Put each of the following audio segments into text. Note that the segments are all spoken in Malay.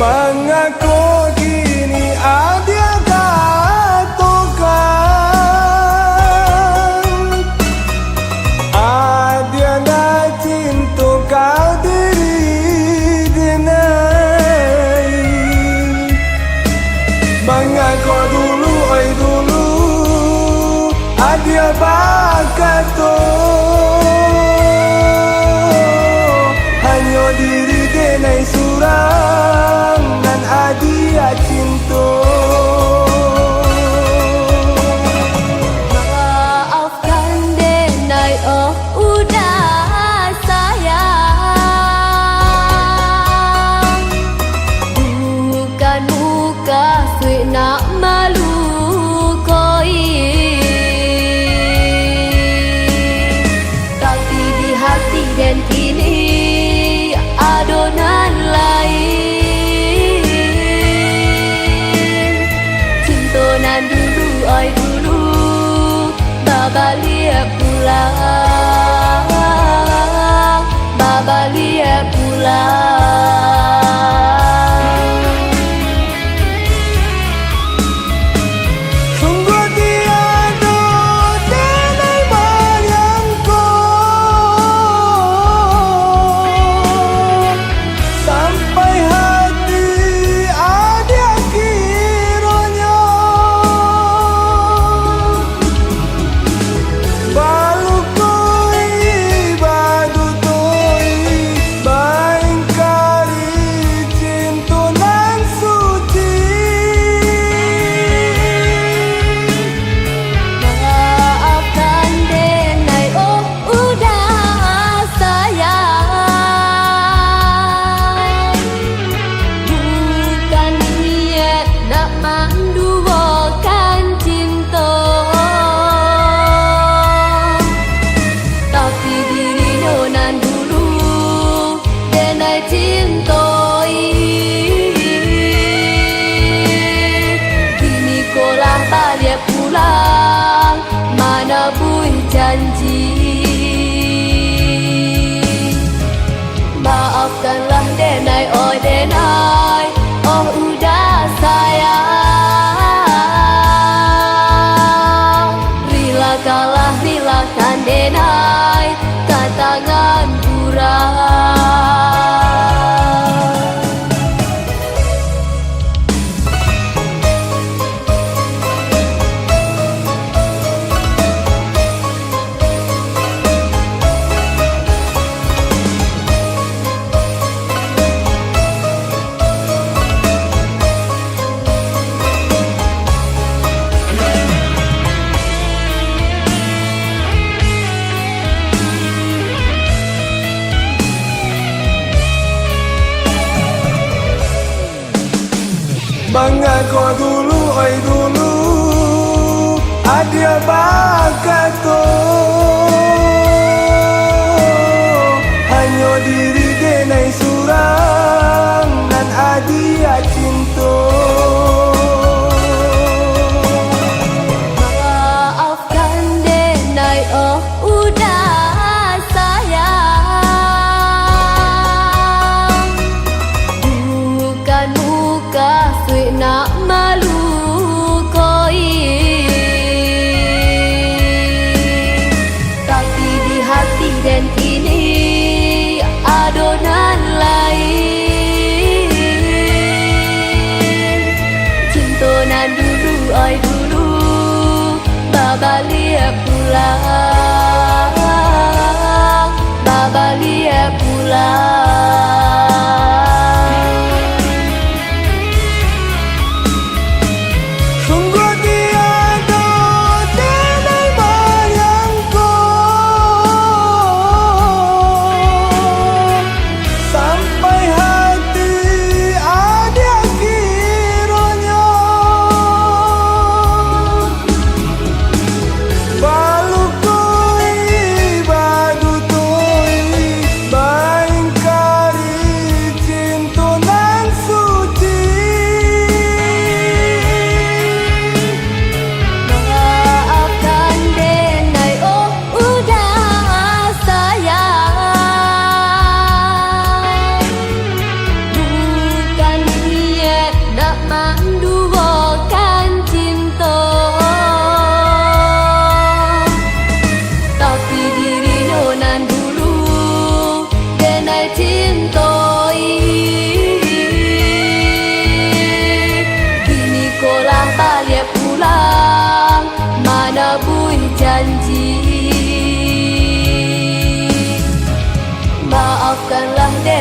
Mengaku kini ada katakan ada nak cinta kau diri denai. Mengaku dulu oi dulu ada bakato hanya diri denai surang dan adia cinta. Maafkan denai oh udah sayang, bukan muka sweet nak malu koi, tapi di hati dan kini adonan lain. Cintonan dulu oi dulu baba lihat pulang, baba lihat pulang. Sungguh tiada denai bayangku sampai hati ada kiranya balukoi badutoi baing kali cinta nan suci. Maafkan denai oh udah sayang, bukan niat nak menduakan cinta, tapi diri nonan dulu denai cintoi. Kini kolah balik pulang mana buih janji. Maafkanlah denai oh denai oh udah sayang, rilakalah rilakan denai katangan kurang. Mengaku dulu oi dulu ada bakato hanya diri denai surang dan adia cinta. Maafkan denai oh udah sayang, bukan muka sweet nak malu koi,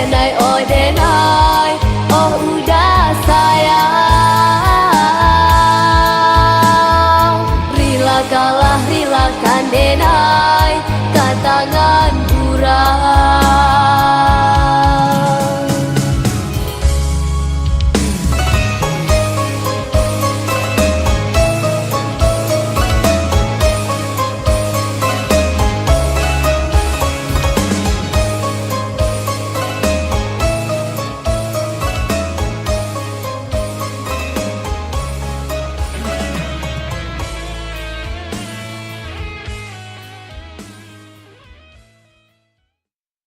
denai, oh denai, oh udah sayang. Rila kalah, rilakan denai, katangan burai.